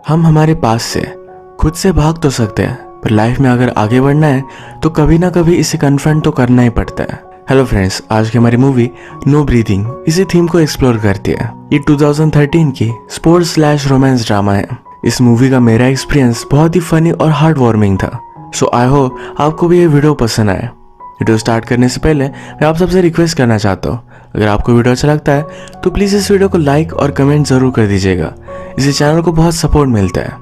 हम हमारे पास से खुद से भाग तो सकते हैं, पर लाइफ में अगर आगे बढ़ना है तो कभी ना कभी इसे कन्फ्रंट तो करना ही पड़ता है। हेलो फ्रेंड्स, आज की हमारी मूवी नो ब्रीथिंग इसी थीम को एक्सप्लोर करती है। ये 2013 की स्पोर्ट्स/रोमांस ड्रामा है। इस मूवी का मेरा एक्सपीरियंस बहुत ही फनी और हार्ट वार्मिंग था। सो आई होप आपको भी ये वीडियो पसंद आए। वीडियो स्टार्ट करने से पहले मैं आप सबसे रिक्वेस्ट करना चाहता हूँ, अगर आपको वीडियो अच्छा लगता है तो प्लीज़ इस वीडियो को लाइक और कमेंट जरूर कर दीजिएगा। इससे चैनल को बहुत सपोर्ट मिलता है।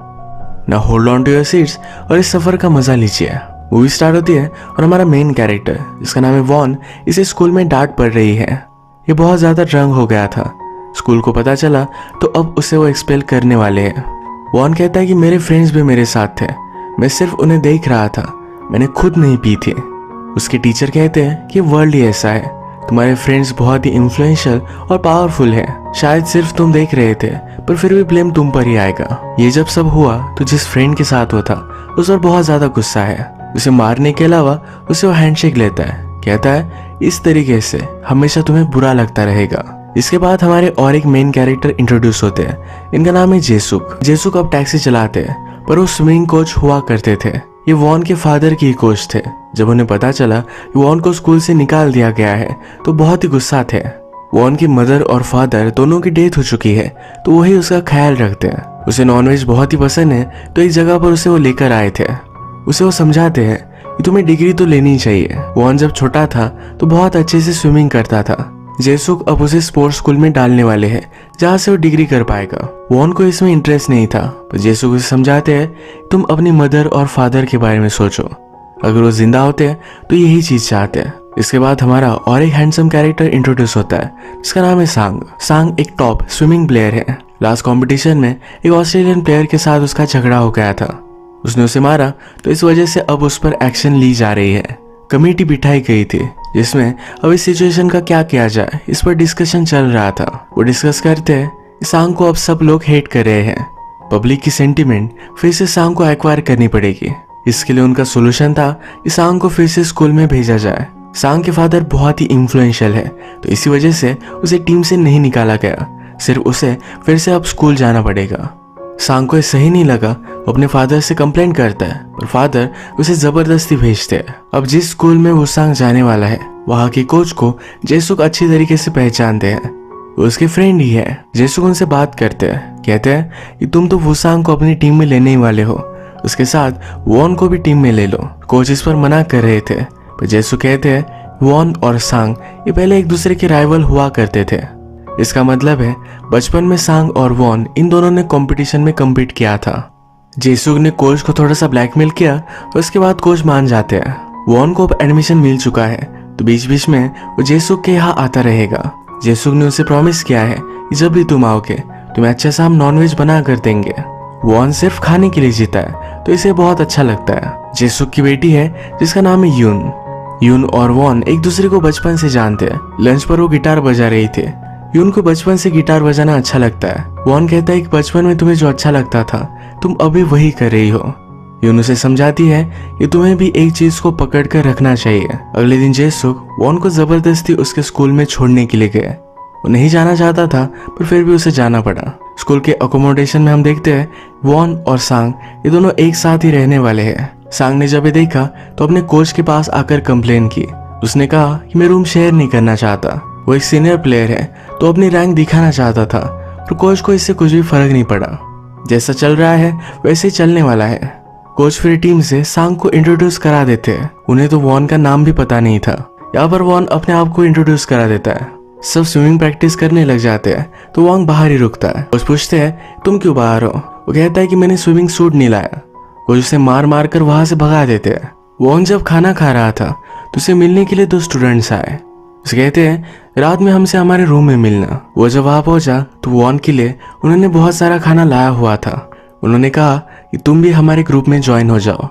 ना hold on to your seats और इस सफ़र का मजा लीजिए। मूवी स्टार्ट होती है और हमारा मेन कैरेक्टर जिसका नाम है वॉन, इसे स्कूल में डांट पड़ रही है। ये बहुत ज़्यादा ड्रंक हो गया था। स्कूल को पता चला तो अब उसे वो एक्सपेल करने वाले हैं। वॉन कहता है कि मेरे फ्रेंड्स भी मेरे साथ थे, मैं सिर्फ उन्हें देख रहा था, मैंने खुद नहीं पी थी। उसके टीचर कहते हैं कि वर्ल्ड ही ऐसा है, तुम्हारे फ्रेंड्स बहुत ही इन्फ्लुएंशियल और पावरफुल हैं, शायद सिर्फ तुम देख रहे थे पर फिर भी ब्लेम तुम पर ही आएगा। ये जब सब हुआ तो जिस फ्रेंड के साथ वो था उस पर बहुत ज्यादा गुस्सा है। उसे मारने के अलावा उसे वो हैंडशेक लेता है, कहता है इस तरीके से हमेशा तुम्हें बुरा लगता रहेगा। इसके बाद हमारे और एक मेन कैरेक्टर इंट्रोड्यूस होते हैं। इनका नाम है जेसुक। जेसुक अब टैक्सी चलाते हैं, पर वो स्विमिंग कोच हुआ करते थे। ये वॉन के फादर की कोच थे। जब उन्हें पता चला कि वॉन को स्कूल से निकाल दिया गया है तो बहुत ही गुस्सा थे। वॉन की मदर और फादर दोनों की डेथ हो चुकी है, तो वही उसका ख्याल रखते हैं। उसे नॉनवेज बहुत ही पसंद है, तो एक जगह पर उसे वो लेकर आए थे। उसे वो समझाते हैं कि तुम्हें डिग्री तो लेनी चाहिए। वॉन जब छोटा था तो बहुत अच्छे से स्विमिंग करता था। जेसुक अब उसे स्पोर्ट्स स्कूल में डालने वाले हैं, जहाँ से वो डिग्री कर पाएगा। वॉन को इसमें इंटरेस्ट नहीं था, पर जेसुक उसे समझाते हैं तुम अपनी मदर और फादर के बारे में सोचो, अगर वो जिंदा होते हैं तो यही चीज चाहते हैं। इसके बाद हमारा और एक हैंडसम कैरेक्टर इंट्रोड्यूस होता है, जिसका नाम है सांग। सांग एक टॉप स्विमिंग प्लेयर है। लास्ट कंपटीशन में एक ऑस्ट्रेलियन प्लेयर के साथ उसका झगड़ा हो गया था, उसने उसे मारा, तो इस वजह से अब उस पर एक्शन ली जा रही है। कमेटी बिठाई गई थी जिसमें अब इस सिचुएशन का क्या किया जाए इस पर डिस्कशन चल रहा था। वो डिस्कस करते हैं सांग को अब सब लोग हेट कर रहे हैं, पब्लिक की सेंटिमेंट फिर से सांग को एक्वायर करनी पड़ेगी। इसके लिए उनका सोल्यूशन था कि सांग को फिर से स्कूल में भेजा जाए। सांग के फादर बहुत ही इन्फ्लुएंशियल है, तो इसी वजह से उसे टीम से नहीं निकाला गया, सिर्फ उसे फिर से अब स्कूल जाना पड़ेगा। सांग को सही नहीं लगा, वो अपने फादर से कंप्लेन करता है, पर फादर उसे जबरदस्ती भेजते हैं। अब जिस स्कूल में वो सांग जाने वाला है वहाँ के कोच को जेसुक अच्छी तरीके से पहचानते हैं, वो उसके फ्रेंड ही है। जेसुक उनसे बात करते हैं, कहते हैं कि तुम तो वुसांग को अपनी टीम में लेने ही वाले हो, उसके साथ वॉन को भी टीम में ले लो। कोच इस पर मना कर रहे थे, पर जेसुक कहते हैं वॉन और सांग ये पहले एक दूसरे के राइवल हुआ करते थे। इसका मतलब है बचपन में सांग और वॉन इन दोनों ने कंपटीशन में कम्पीट किया था। जेसुक ने कोच को थोड़ा सा ब्लैकमेल किया और उसके बाद कोच मान जाते हैं। वॉन को अब एडमिशन मिल चुका है, तो बीच बीच में वो जेसुक के यहाँ आता रहेगा। जेसुक ने उसे प्रॉमिस किया है कि जब भी तुम आओगे तुम्हें अच्छा सा हम नॉनवेज बना कर देंगे। वॉन सिर्फ खाने के लिए जीता है, तो इसे बहुत अच्छा लगता है। जेसुक की बेटी है जिसका नाम है यून। यून और वॉन एक दूसरे को बचपन से जानते हैं। लंच पर वो गिटार बजा रही थी। यून को बचपन से गिटार बजाना अच्छा लगता है। वॉन कहता है कि बचपन में तुम्हें जो अच्छा लगता था तुम अभी वही कर रही हो। यून उसे समझाती है कि तुम्हें भी एक चीज को पकड़ कर रखना चाहिए। अगले दिन जेसुक वॉन को जबरदस्ती उसके स्कूल में छोड़ने के लिए गए। वो नहीं जाना चाहता था, पर फिर भी उसे जाना पड़ा। स्कूल के अकोमोडेशन में हम देखते हैं वॉन और सांग ये दोनों एक साथ ही रहने वाले हैं। सांग ने जब ये देखा तो अपने कोच के पास आकर कंप्लेन की। उसने कहा कि मैं रूम शेयर नहीं करना चाहता। वो एक सीनियर प्लेयर है तो अपनी रैंक दिखाना चाहता था, पर कोच को इससे कुछ भी फर्क नहीं पड़ा। जैसा चल रहा है वैसे ही चलने वाला है। कोच फिर टीम से सांग को इंट्रोड्यूस करा देते हैं। उन्हें तो वॉन का नाम भी पता नहीं था। यहाँ पर वॉन अपने आप को इंट्रोड्यूस करा देता है। सब स्विमिंग प्रैक्टिस करने लग जाते हैं, तो वॉन्ग बाहर ही रुकता है। कोच पूछते हैं तुम क्यों बाहर हो? वो कहता है कि मैंने स्विमिंग सूट नहीं लाया। कोच उसे मार मार कर वहां से भगा देते हैं। वॉन्ग जब खाना खा रहा था तो उसे मिलने के लिए 2 स्टूडेंट्स आए। उसे कहते हैं रात में हमसे हमारे रूम में मिलना। वो जब वहां पहुंचा तो वॉन के लिए उन्होंने बहुत सारा खाना लाया हुआ था। उन्होंने कहा कि तुम भी हमारे ग्रुप में ज्वाइन हो जाओ,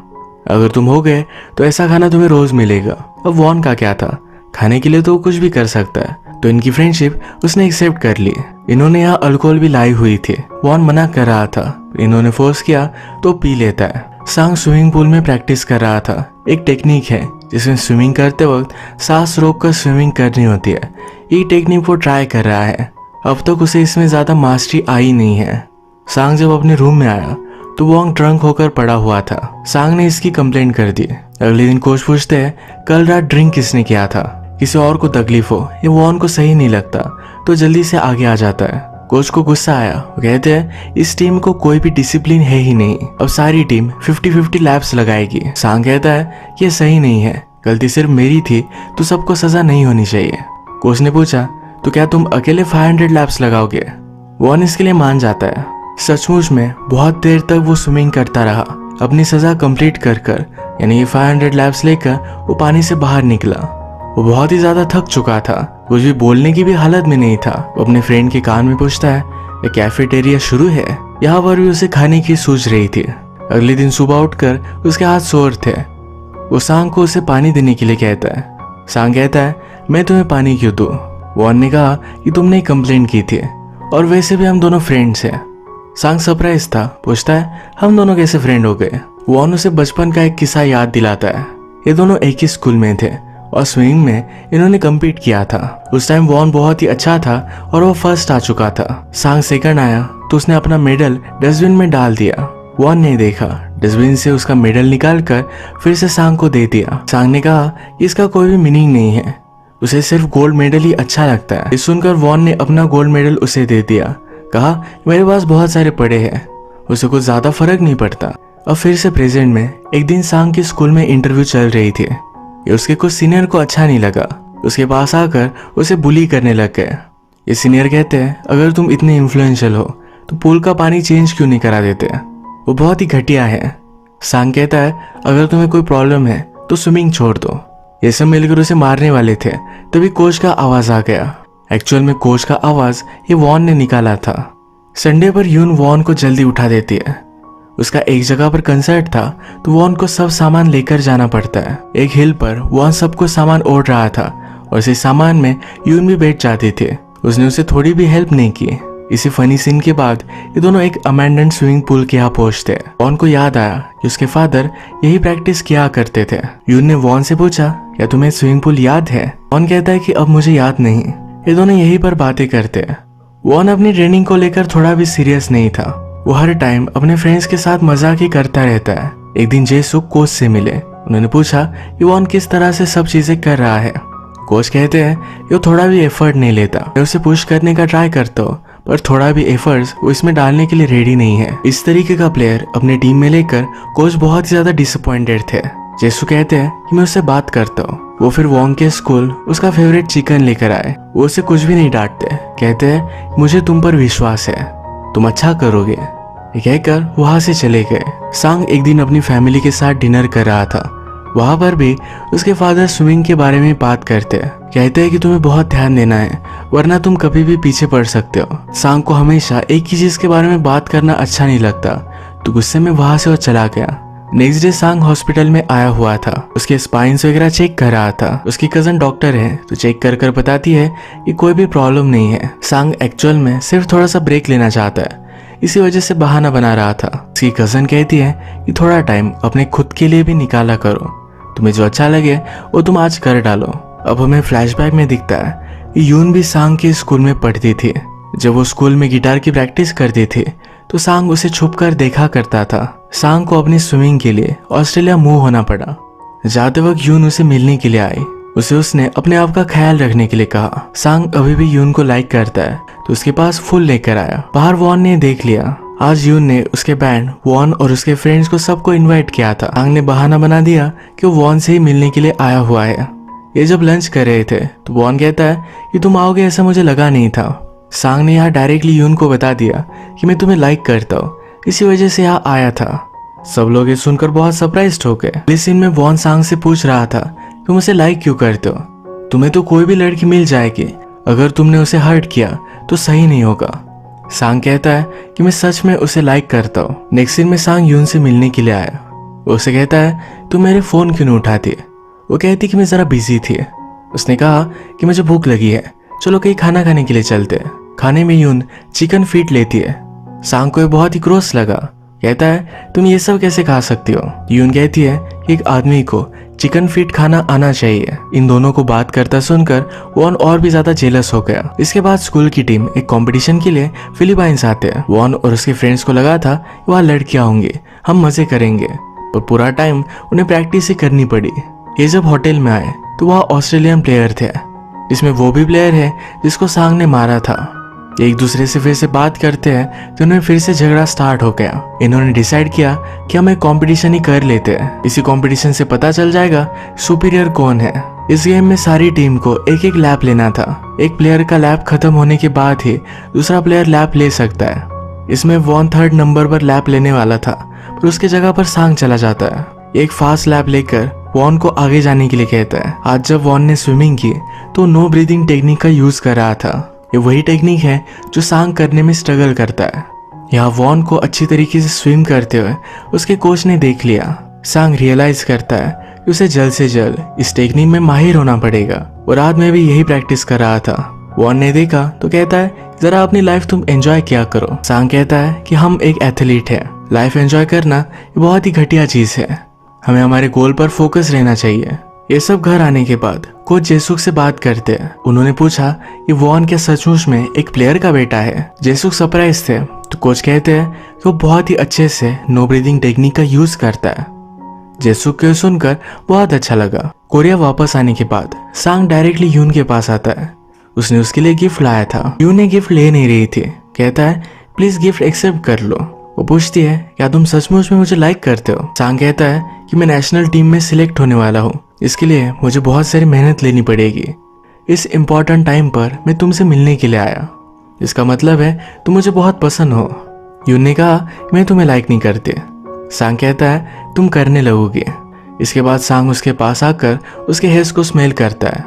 अगर तुम हो गए तो ऐसा खाना तुम्हें रोज मिलेगा। अब वॉन का क्या था, खाने के लिए तो वो कुछ भी कर सकता है, तो इनकी फ्रेंडशिप उसने एक्सेप्ट कर ली। इन्होंने यहाँ अल्कोहल भी लाई हुई थी। वॉन मना कर रहा था, इन्होंने फोर्स किया तो पी लेता है। सांग स्विमिंग पूल में प्रैक्टिस कर रहा था। एक टेक्निक है जिसमें स्विमिंग करते वक्त सांस रोककर स्विमिंग करनी होती है। ये टेक्निक वो ट्राई कर रहा है। अब तक उसे इसमें ज्यादा मास्टरी आई नहीं है। सांग जब अपने रूम में आया तो वॉन्ग ड्रंक होकर पड़ा हुआ था। सांग ने इसकी कंप्लेंट कर दी। अगले दिन कोच पूछते हैं कल रात ड्रिंक किसने किया था, किसी और को तकलीफ हो ये वॉन को सही नहीं लगता तो जल्दी से आगे आ जाता है। कोच को गुस्सा आया, वो कहते हैं इस टीम को कोई भी डिसिप्लिन है ही नहीं, अब सारी टीम 50-50 लैप्स लगाएगी। सांग कहता है कि ये सही नहीं है, गलती सिर्फ मेरी थी तो सबको सजा नहीं होनी चाहिए। कोच ने पूछा तो क्या तुम अकेले 500 लैप्स लगाओगे? वॉन इसके लिए मान जाता है। सचमुच में बहुत देर तक वो स्विमिंग करता रहा, अपनी सजा कंप्लीट कर यानी ये 500 लैप्स लेकर वो पानी से बाहर निकला। वो बहुत ही ज्यादा थक चुका था, कुछ भी बोलने की भी हालत में नहीं था। वो अपने फ्रेंड के कान में पूछता है ये कैफेटेरिया शुरू है? यहाँ पर भी उसे खाने की सूझ रही थी। अगले दिन सुबह उठकर उसके हाथ सोर थे। वो सांग को उसे पानी देने के लिए कहता है। सांग कहता है मैं तुम्हें पानी क्यों दूं? वॉन ने कहा कि तुमने कंप्लेंट की थी और वैसे भी हम दोनों फ्रेंड्स हैं। सांग सरप्राइज था, पूछता है हम दोनों कैसे फ्रेंड हो गए? वॉन उसे बचपन का एक किस्सा याद दिलाता है। ये दोनों एक ही स्कूल में थे और स्विमिंग में इन्होंने कम्पीट किया था। उस टाइम वॉन बहुत ही अच्छा था और वो फर्स्ट आ चुका था। सांग सेकंड आया तो उसने अपना मेडल डस्टबिन में डाल दिया। वॉन ने देखा, डस्टबिन से उसका मेडल निकालकर फिर से सांग को दे दिया। सांग ने कहा इसका कोई भी मीनिंग नहीं है, उसे सिर्फ गोल्ड मेडल ही अच्छा लगता है। इस सुनकर वॉन ने अपना गोल्ड मेडल उसे दे दिया, कहा मेरे पास बहुत सारे पड़े हैं, उसे कुछ ज्यादा फर्क नहीं पड़ता। अब फिर से प्रेजेंट में एक दिन सांग के स्कूल में इंटरव्यू चल रही थी। ये उसके कुछ सीनियर को अच्छा नहीं लगा, उसके पास आकर उसे बुली करने लग गए। ये सीनियर कहते हैं अगर तुम इतने इन्फ्लुएंशियल हो तो पूल का पानी चेंज क्यों नहीं करा देते? वो बहुत ही घटिया है। सांग कहता है अगर तुम्हें कोई प्रॉब्लम है तो स्विमिंग छोड़ दो। ये सब मिलकर उसे मारने वाले थे, तभी कोच का आवाज आ गया। एक्चुअल में कोच का आवाज ये वॉन ने निकाला था। संडे पर यून वॉन को जल्दी उठा देती है। उसका एक जगह पर कंसर्ट था तो वॉन को सब सामान लेकर जाना पड़ता है। एक हिल पर वॉन सबको सामान ओढ़ रहा था और इसी सामान में यून भी बैठ जाते थे। उसने उसे थोड़ी भी हेल्प नहीं की। इसी फनी सीन के बाद ये दोनों एक अमेंडेंट स्विमिंग पूल के यहाँ पहुंचते हैं। वॉन को याद आया कि उसके फादर यही प्रैक्टिस किया करते थे। यून ने वॉन से पूछा क्या तुम्हें स्विमिंग पूल याद है? वॉन कहता है कि अब मुझे याद नहीं। ये दोनों यही पर बातें करते हैं। वॉन अपनी ट्रेनिंग को लेकर थोड़ा भी सीरियस नहीं था। वो हर टाइम अपने फ्रेंड्स के साथ मजाक ही करता रहता है। एक दिन जेसुक कोच से मिले। उन्होंने पूछा कि वॉन किस तरह से सब चीजें कर रहा है। कोच कहते हैं कि वो थोड़ा भी एफर्ट नहीं लेता। मैं उसे पुश करने का ट्राई करता हूँ पर थोड़ा भी एफर्ट्स वो इसमें डालने के लिए रेडी नहीं है। इस तरीके का प्लेयर अपने टीम में लेकर कोच बहुत ही ज्यादा डिसअपॉइंटेड थे। जेसु कहते हैं कि मैं उससे बात करता हूँ। वो फिर वॉन्ग के स्कूल उसका फेवरेट चिकन लेकर आए। वो उसे कुछ भी नहीं डांटते, कहते हैं मुझे तुम पर विश्वास है, तुम अच्छा करोगे। ये कहकर वहां से चले गए। सांग एक दिन अपनी फैमिली के साथ डिनर कर रहा था। वहां पर भी उसके फादर स्विमिंग के बारे में बात करते हैं। कहते हैं कि तुम्हें बहुत ध्यान देना है वरना तुम कभी भी पीछे पड़ सकते हो। सांग को हमेशा एक ही चीज के बारे में बात करना अच्छा नहीं लगता तो गुस्से में वहां से वो चला गया। नेक्स्ट डे सांग हॉस्पिटल में आया हुआ था। उसके स्पाइन्स वगैरह चेक कर रहा था। उसकी कजन डॉक्टर है तो चेक कर बताती है कि कोई भी प्रॉब्लम नहीं है। सांग एक्चुअल में सिर्फ थोड़ा सा ब्रेक लेना चाहता है, इसी वजह से बहाना बना रहा था। उसकी कजन कहती है कि थोड़ा टाइम अपने खुद के लिए भी निकाला करो, तुम्हें जो अच्छा लगे वो तुम आज कर डालो। अब हमें फ्लैशबैक में दिखता है कि यून भी सांग के स्कूल में पढ़ती थी। जब वो स्कूल में गिटार की प्रैक्टिस करती थी तो सांग उसे छुपकर देखा करता था। सांग को अपनी स्विमिंग के लिए ऑस्ट्रेलिया मूव होना पड़ा। जाते वक्त यून उसे मिलने के लिए आई। उसने अपने आप का ख्याल रखने के लिए कहा। सांग अभी भी यून को लाइक करता है तो उसके पास फूल लेकर आया। बाहर वॉन ने देख लिया। आज यून ने उसके बैंड वॉन और उसके फ्रेंड्स को सबको इनवाइट किया था। सांग ने बहाना बना दिया कि वो वॉन से ही मिलने के लिए आया हुआ है। ये जब लंच कर रहे थे तो वॉन कहता है कि तुम आओगे ऐसा मुझे लगा नहीं था। सांग ने यहाँ डायरेक्टली यून को बता दिया कि मैं तुम्हें लाइक करता हूँ, इसी वजह से यहाँ आया था। सब लोग ये सुनकर बहुत सरप्राइज्ड हो गए। इस सीन में वॉन सांग से पूछ रहा था तुम उसे लाइक क्यों करते हो? तुम्हें तो कोई भी लड़की मिल जाएगी, अगर तुमने उसे हर्ट किया तो सही नहीं होगा। सांग कहता है कि मैं सच में उसे लाइक करता हूँ। नेक्स्ट सीन में सांग यून से मिलने के लिए आया। वो उसे कहता है तुम मेरे फोन क्यों नहीं उठाती? वो कहती कि मैं जरा बिजी थी। उसने कहा कि मुझे भूख लगी है, चलो कहीं खाना खाने के लिए चलते हैं। खाने में यून चिकन फीट लेती है। सांग को बहुत ही ग्रोस लगा कहता है तुम ये सब कैसे खा सकती हो। यून कहती है कि एक आदमी को चिकन फीट खाना आना चाहिए। इन दोनों को बात करता सुनकर वॉन और भी ज्यादा जेलस हो गया। इसके बाद स्कूल की टीम एक कंपटीशन के लिए फिलीपाइंस आते हैं। वॉन और उसके फ्रेंड्स को लगा था वहाँ लड़कियां होंगी, हम मजे करेंगे, पर पूरा टाइम उन्हें प्रैक्टिस ही करनी पड़ी। ये जब होटल में आए तो वहाँ ऑस्ट्रेलियन प्लेयर थे, इसमें वो भी प्लेयर है जिसको सांग ने मारा था। एक दूसरे से फिर से बात करते हैं तो उन्हें फिर से झगड़ा स्टार्ट हो गया। इन्होंने डिसाइड किया कि हम एक कंपटीशन ही कर लेते हैं, इसी कंपटीशन से पता चल जाएगा सुपीरियर कौन है। इस गेम में सारी टीम को एक एक लैप लेना था। एक प्लेयर का लैप खत्म होने के बाद ही दूसरा प्लेयर लैप ले सकता है। इसमें वॉन 3rd नंबर पर लैप लेने वाला था, पर उसके जगह पर सांग चला जाता है। एक फास्ट लैप लेकर वॉन को आगे जाने के लिए कहता है। आज जब वॉन ने स्विमिंग की तो नो ब्रीदिंग टेक्निक का यूज कर रहा था। ये वही टेक्निक है जो सांग करने में स्ट्रगल करता है। यहाँ वॉन को अच्छी तरीके से स्विम करते हुए उसके कोच ने देख लिया। सांग रियलाइज करता है कि उसे जल्द से जल्द इस टेक्निक में माहिर होना पड़ेगा और रात में भी यही प्रैक्टिस कर रहा था। वॉन ने देखा तो कहता है जरा अपनी लाइफ तुम एंजॉय किया करो। सांग कहता है कि हम एक एथलीट है, लाइफ एंजॉय करना ये बहुत ही घटिया चीज है, हमें हमारे गोल पर फोकस रहना चाहिए। ये सब घर आने के बाद कोच जेसुक से बात करते हैं। उन्होंने पूछा कि वॉन क्या सचमुच में एक प्लेयर का बेटा है। जेसुक सरप्राइज थे तो कोच कहते हैं कि वो बहुत ही अच्छे से नो ब्रीदिंग टेक्निक का यूज करता है। जेसुक को सुनकर बहुत अच्छा लगा। कोरिया वापस आने के बाद सांग डायरेक्टली यून के पास आता है। उसने उसके लिए गिफ्ट लाया था। यून ने गिफ्ट ले नहीं रही थी। कहता है प्लीज गिफ्ट एक्सेप्ट कर लो। वो पूछती है क्या तुम सचमुच में मुझे लाइक करते हो। सांग कहता है कि मैं नेशनल टीम में सिलेक्ट होने वाला हूँ, इसके लिए मुझे बहुत सारी मेहनत लेनी पड़ेगी। इस इम्पोर्टेंट टाइम पर मैं तुमसे मिलने के लिए आया, इसका मतलब है तुम मुझे बहुत पसंद हो। यून ने कहा मैं तुम्हें लाइक नहीं करती। सांग कहता है तुम करने लगोगे। इसके बाद सांग उसके पास आकर उसके हेयर्स को स्मेल करता है।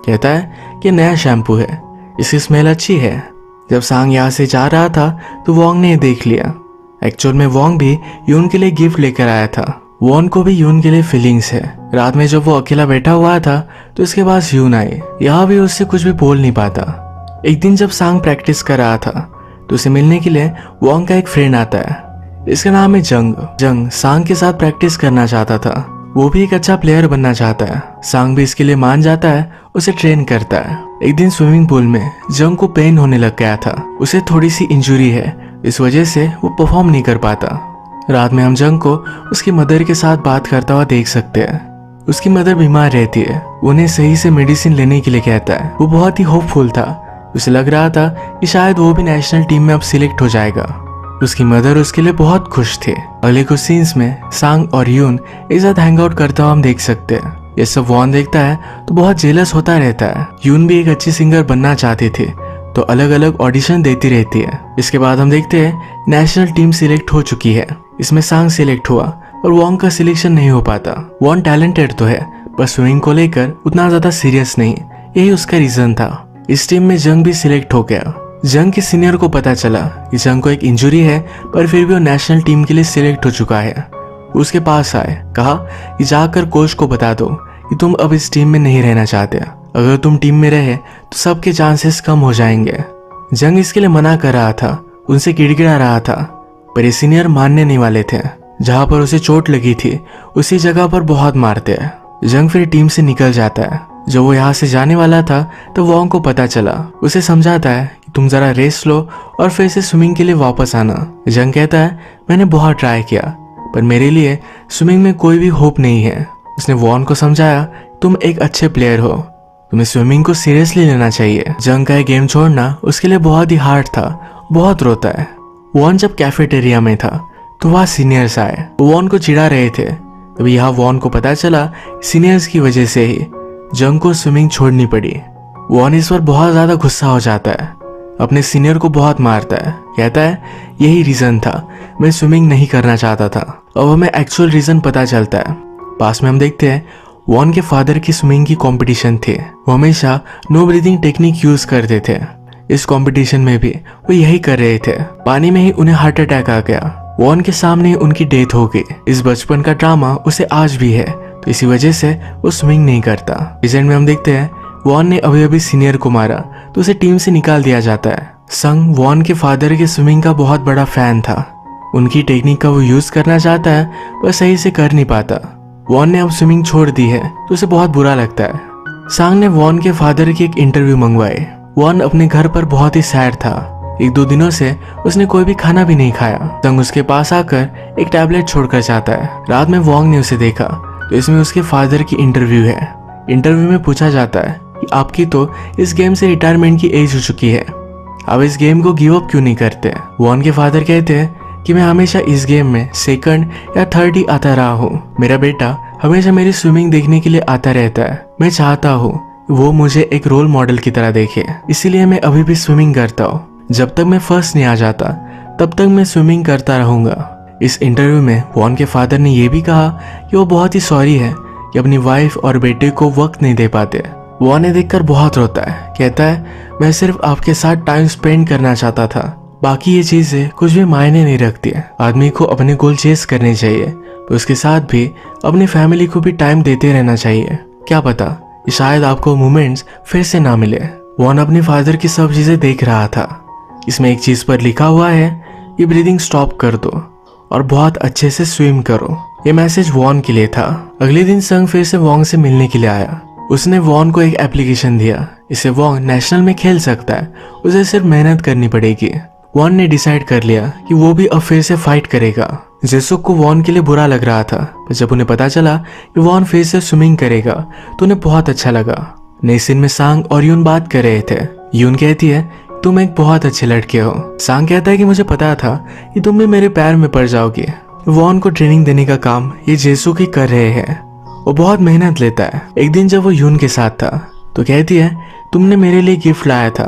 कहता है कि नया शैम्पू है, इसकी स्मेल अच्छी है। जब सांग यहाँ से जा रहा था तो वॉन्ग ने देख लिया। एक्चुअल में वॉन्ग भी यून के लिए गिफ्ट लेकर आया था। वॉन को भी यून के लिए फीलिंग्स है। रात में जब वो अकेला बैठा हुआ था तो इसके पास यून आई। यहाँ भी उससे कुछ भी बोल नहीं पाता। एक दिन जब सांग प्रैक्टिस कर रहा था तो उसे मिलने के लिए वॉन्ग का एक फ्रेंड आता है। इसका नाम है जंग। जंग सांग के साथ प्रैक्टिस करना चाहता था, वो भी एक अच्छा प्लेयर बनना चाहता है। सांग भी इसके लिए मान जाता है, उसे ट्रेन करता है। एक दिन स्विमिंग पूल में जंग को पेन होने लग गया था। उसे थोड़ी सी इंजुरी है, इस वजह से वो परफॉर्म नहीं कर पाता। रात में हम जंग को उसकी मदर के साथ बात करता हुआ देख सकते हैं। उसकी मदर बीमार रहती है, उन्हें सही से मेडिसिन लेने के लिए कहता है। वो बहुत ही होपफुल था, उसे लग रहा था कि शायद वो भी नेशनल टीम में अब सिलेक्ट हो जाएगा। उसकी मदर उसके लिए बहुत खुश थे। अगले कुछ सीन्स में सांग और यून एक साथ हैंग आउट करता हुआ हम देख सकते हैं। ये सब वॉन देखता है तो बहुत जेलस होता रहता है। यून भी एक अच्छी सिंगर बनना चाहती थी तो अलग अलग ऑडिशन देती रहती है। इसके बाद हम देखते हैं नेशनल टीम सिलेक्ट हो चुकी है। इसमें सांग सिलेक्ट हुआ और वॉन्ग का सिलेक्शन नहीं हो पाता। वॉन टैलेंटेड तो है पर स्विमिंग को लेकर उतना ज्यादा सीरियस नहीं, यही उसका रीजन था। इस टीम में जंग भी सिलेक्ट हो गया। जंग के सीनियर को पता चला कि जंग को एक इंजुरी है पर फिर भी वो नेशनल टीम के लिए सिलेक्ट हो चुका है। उसके पास आए, कहा कि जाकर कोच को बता दो कि तुम अब इस टीम में नहीं रहना चाहते। अगर तुम टीम में रहे तो सबके चांसेस कम हो जाएंगे। जंग इसके लिए मना कर रहा था, उनसे गिड़गिड़ा रहा था, पर ये सीनियर मानने नहीं वाले थे। जहां पर उसे चोट लगी थी उसी जगह पर बहुत मारते हैं। जंग फिर टीम से निकल जाता है। जब वो यहाँ से जाने वाला था तो वॉन्ग को पता चला। उसे समझाता है कि तुम जरा रेस्ट लो और फिर से स्विमिंग के लिए वापस आना। जंग कहता है मैंने बहुत ट्राई किया पर मेरे लिए स्विमिंग में कोई भी होप नहीं है। उसने वॉन्ग को समझाया तुम एक अच्छे प्लेयर हो, तुम्हें स्विमिंग को सीरियसली लेना चाहिए। जंग का ये गेम छोड़ना उसके लिए बहुत ही हार्ड था, बहुत रोता है। वॉन जब कैफेटेरिया में था तो वहाँ सीनियर्स आए, वॉन को चिढ़ा रहे थे। तभी यहाँ वॉन को पता चला सीनियर्स की वजह से ही जंग को स्विमिंग छोड़नी पड़ी। वॉन इस पर बहुत ज्यादा गुस्सा हो जाता है, अपने सीनियर को बहुत मारता है। कहता है यही रीजन था, मैं स्विमिंग नहीं करना चाहता था। अब हमें एक्चुअल रीजन पता चलता है। पास में हम देखते हैं वॉन के फादर की स्विमिंग की कंपटीशन थी। वो हमेशा नो ब्रीदिंग टेक्निक यूज करते थे। इस कंपटीशन में भी वो यही कर रहे थे। पानी में ही उन्हें हार्ट अटैक आ गया। वॉन के सामने उनकी डेथ हो गई। इस बचपन का ड्रामा उसे आज भी है, तो इसी वजह से वो स्विमिंग नहीं करता। प्रेजेंट में हम देखते हैं वॉन ने अभी अभी सीनियर को मारा तो उसे टीम से निकाल दिया जाता है। संग वॉन के फादर के स्विमिंग का बहुत बड़ा फैन था। उनकी टेक्निक का वो यूज करना चाहता है पर सही से कर नहीं पाता। वॉन ने अब स्विमिंग छोड़ दी है तो उसे बहुत बुरा लगता है। सांग ने वॉन के फादर की एक इंटरव्यू मंगवाई। वॉन अपने घर पर बहुत ही सैड था। 1-2 दिनों से उसने कोई भी खाना भी नहीं खाया। संग उसके पास आकर एक टैबलेट छोड़कर जाता है। रात में वॉन्ग ने उसे देखा तो इसमें उसके फादर की इंटरव्यू है। इंटरव्यू में पूछा जाता है कि आपकी तो इस गेम से रिटायरमेंट की एज हो चुकी है, अब इस गेम को गिव अप क्यों नहीं करते। वॉन के फादर कहते हैं कि मैं हमेशा इस गेम में सेकंड या थर्ड ही आता रहा हूँ। मेरा बेटा हमेशा मेरी स्विमिंग देखने के लिए आता रहता है। मैं चाहता हूँ वो मुझे एक रोल मॉडल की तरह देखे, इसीलिए मैं अभी भी स्विमिंग करता हूँ। जब तक मैं फर्स्ट नहीं आ जाता तब तक मैं स्विमिंग करता रहूंगा। इस इंटरव्यू में वॉन के फादर ने यह भी कहा कि वो बहुत ही सॉरी है कि अपनी वाइफ और बेटे को वक्त नहीं दे पाते। वॉन ने देखकर बहुत रोता है। कहता है मैं सिर्फ आपके साथ टाइम स्पेंड करना चाहता था, बाकी ये चीजें कुछ भी मायने नहीं रखती है। आदमी को अपने गोल चेस करने चाहिए तो उसके साथ भी अपनी फैमिली को भी टाइम देते रहना चाहिए। क्या पता कि शायद आपको मोमेंट्स फिर से ना मिले। वॉन अपने फादर की सब चीजें देख रहा था। इसमें एक चीज पर लिखा हुआ है कि ब्रीदिंग स्टॉप कर दो और बहुत अच्छे से स्विम करो। ये मैसेज वॉन के लिए था। अगले दिन संग फिर से वॉन्ग से मिलने के लिए आया। उसने वॉन को एक एप्लीकेशन दिया, इसे वॉन्ग नेशनल में खेल सकता है, उसे सिर्फ मेहनत करनी पड़ेगी। वॉन ने डिसाइड कर लिया कि वो भी अब फिर से फाइट करेगा। जेसुक को वॉन के लिए बुरा लग रहा था, पर जब उन्हें पता चला कि वॉन फिर से स्विमिंग करेगा तो उन्हें बहुत अच्छा लगा। नए सीन में सांग और यून बात कर रहे थे। यून कहती है तुम एक बहुत अच्छे लड़के हो। सांग कहता है कि मुझे पता था कि तुम भी मेरे पैर में पड़ जाओगे। वॉन को ट्रेनिंग देने का काम ये जेसुक ही कर रहे हैं। वो बहुत मेहनत लेता है। एक दिन जब वो यून के साथ था तो कहती है तुमने मेरे लिए गिफ्ट लाया था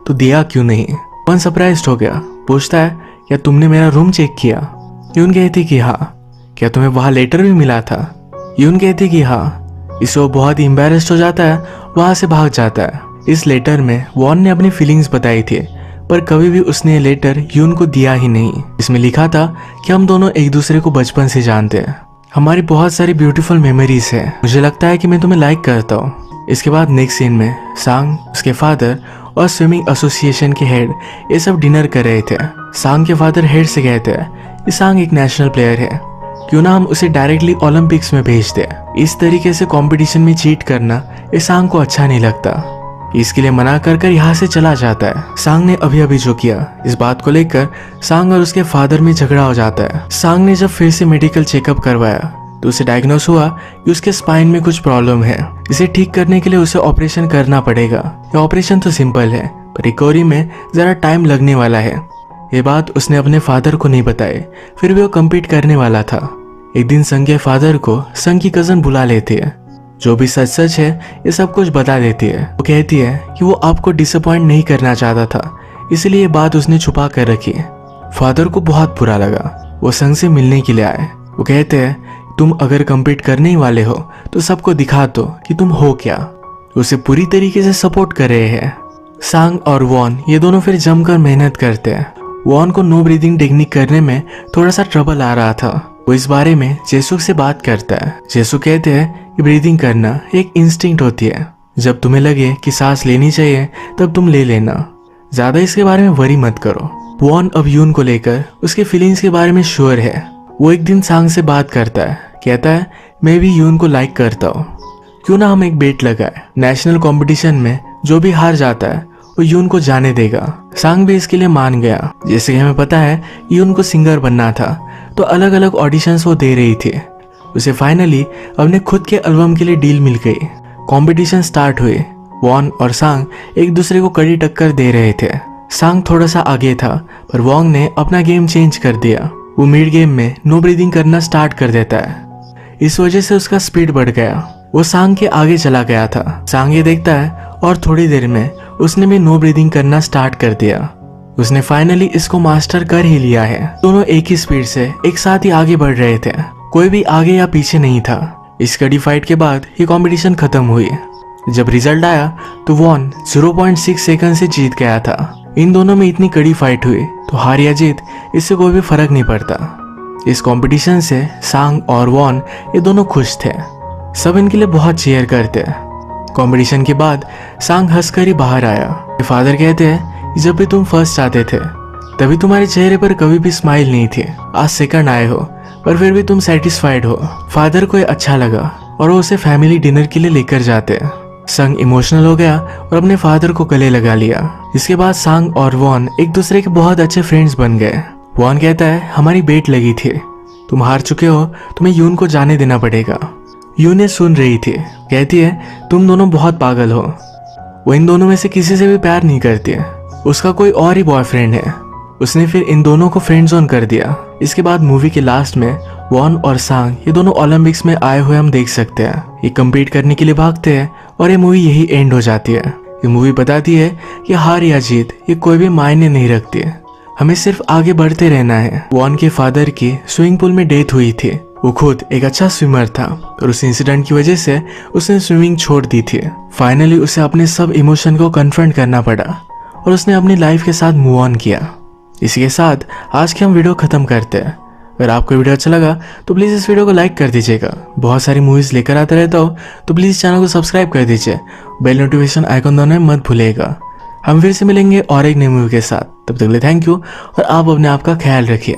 तो दिया क्यों नहीं। वॉन सरप्राइज्ड हो गया, पूछता है क्या तुमने मेरा रूम चेक किया। यून कहती कि हाँ। क्या तुम्हें वहाँ लेटर भी मिला था। यून कहती कि हाँ। इससे वो बहुत ही एम्बैरेस्ड हो जाता है, वहां से भाग जाता है। इस लेटर में वॉन ने अपनी फीलिंग्स बताई थी पर कभी भी उसने ये लेटर यून को दिया ही नहीं। इसमें लिखा था कि हम दोनों एक दूसरे को बचपन से जानते हैं, हमारी बहुत सारी ब्यूटीफुल मेमोरीज है, मुझे लगता है कि मैं तुम्हें लाइक करता हूँ। इसके बाद नेक्स्ट सीन में सांग, उसके फादर और स्विमिंग एसोसिएशन के हेड ये सब डिनर कर रहे थे। सांग के फादर हेड से कहते हैं कि सांग एक नेशनल प्लेयर है, क्यों ना हम उसे डायरेक्टली ओलंपिक्स में भेज दें। इस तरीके से कंपटीशन में चीट करना ये सांग को अच्छा नहीं लगता। इसके लिए मना कर यहाँ से चला जाता है। सांग ने अभी अभी जो किया, इस बात को लेकर सांग और उसके फादर में झगड़ा हो जाता है। सांग ने जब फिर से मेडिकल चेकअप करवाया तो उसे डायग्नोस हुआ कि उसके स्पाइन में कुछ प्रॉब्लम है। इसे ठीक करने के लिए उसे ऑपरेशन करना पड़ेगा। ये ऑपरेशन तो सिंपल है पर रिकवरी में जरा टाइम लगने वाला है। ये बात उसने अपने फादर को नहीं बताई, फिर भी वो कम्पीट करने वाला था। एक दिन संग के फादर को संग की कजन बुला लेती है, जो भी सच सच है ये सब कुछ बता देती है। वो कहती है कि वो आपको डिसअपॉइंट नहीं करना चाहता था, इसलिए ये बात उसने छुपा कर रखी। फादर को बहुत बुरा लगा। वो संग से मिलने के लिए आए। वो कहते हैं तुम अगर कम्पीट करने ही वाले हो तो सबको दिखा दो कि तुम हो क्या। उसे पूरी तरीके से सपोर्ट कर रहे हैं। सांग और वॉन ये दोनों फिर जमकर मेहनत करते हैं। वॉन को नो ब्रीदिंग टेक्निक करने में थोड़ा सा ट्रबल आ रहा था। वो इस बारे में जेसुक से बात करता है। जेसुक कहते हैं कि ब्रीदिंग करना एक इंस्टिंक्ट होती है, जब तुम्हें लगे कि सांस लेनी चाहिए तब तुम ले लेना, ज्यादा इसके बारे में वरी मत करो। वॉन अब यून को लेकर उसके फीलिंग्स के बारे में श्योर है। वो एक दिन सांग से बात करता है, कहता है मैं भी यून को लाइक करता हूँ, क्यों ना हम एक बेट लगाए। नेशनल कंपटीशन में जो भी हार जाता है वो यून को जाने देगा। सांग भी इसके लिए मान गया। जैसे कि हमें पता है यून को सिंगर बनना था तो अलग अलग ऑडिशंस वो दे रही थी। उसे फाइनली अपने खुद के एल्बम के लिए डील मिल गई। कंपटीशन स्टार्ट हुए। वॉन और सांग एक दूसरे को कड़ी टक्कर दे रहे थे। सांग थोड़ा सा आगे था पर वॉन्ग ने अपना गेम चेंज कर दिया। वो मिड गेम में नो ब्रीदिंग करना स्टार्ट कर देता है। इस वजह से उसका स्पीड बढ़ गया। वो सांग के आगे चला गया था। सांग ये देखता है और थोड़ी देर में उसने भी नो ब्रीदिंग करना स्टार्ट कर दिया। उसने फाइनली इसको मास्टर कर ही लिया है। दोनों एक ही स्पीड से एक साथ ही आगे बढ़ रहे थे, कोई भी आगे या पीछे नहीं था। इस कड़ी फाइट के बाद ये कंपटीशन खत्म हुई। जब रिजल्ट आया तो वॉन 0.6 सेकंड से जीत गया था। इन दोनों में इतनी कड़ी फाइट हुई तो हार या जीत इससे कोई भी फर्क नहीं पड़ता। इस कंपटीशन से सांग और वॉन ये दोनों खुश थे। सब इनके लिए बहुत चीयर करते। कंपटीशन के बाद सांग हंसकर ही बाहर आया। फादर कहते हैं कि जब भी तुम फर्स्ट आते थे तभी तुम्हारे चेहरे पर कभी भी स्माइल नहीं थी। आज सेकंड आए हो पर फिर भी तुम सेटिस्फाइड हो। फादर को ये अच्छा लगा और वो उसे फैमिली डिनर के लिए लेकर जाते। संग इमोशनल हो गया और अपने फादर को गले लगा लिया। इसके बाद सांग और वॉन एक दूसरे के बहुत अच्छे फ्रेंड्स बन गए। वॉन कहता है हमारी बेट लगी थी, तुम हार चुके हो, तुम्हें यून को जाने देना पड़ेगा। यून सुन रही थी, कहती है तुम दोनों बहुत पागल हो, वो इन दोनों में से किसी से भी प्यार नहीं करती है, उसका कोई और ही बॉयफ्रेंड है। उसने फिर इन दोनों को फ्रेंड जोन कर दिया। इसके बाद मूवी के लास्ट में वॉन और सांग ये दोनों ओलंपिक्स में आए हुए हम देख सकते हैं। ये कम्पीट करने के लिए भागते हैं और ये मूवी यही एंड हो जाती है। ये मूवी बताती है कि हार या जीत ये कोई भी मायने नहीं रखती है, हमें सिर्फ आगे बढ़ते रहना है। वॉन के फादर की स्विमिंग पूल में डेथ हुई थी। वो खुद एक अच्छा स्विमर था और उस इंसिडेंट की वजह से उसने स्विमिंग छोड़ दी थी। फाइनली उसे अपने सब इमोशन को कन्फ्रंट करना पड़ा और उसने अपनी लाइफ के साथ मूव ऑन किया। इसी के साथ आज की हम वीडियो खत्म करते हैं। अगर आपको वीडियो अच्छा लगा तो प्लीज़ इस वीडियो को लाइक कर दीजिएगा। बहुत सारी मूवीज़ लेकर आता रहता हो तो प्लीज़ चैनल को सब्सक्राइब कर दीजिए। बेल नोटिफिकेशन आइकन दबाना मत भूलिएगा। हम फिर से मिलेंगे और एक नई मूवी के साथ। तब तक के लिए थैंक यू और आप अपने आप का ख्याल रखिए।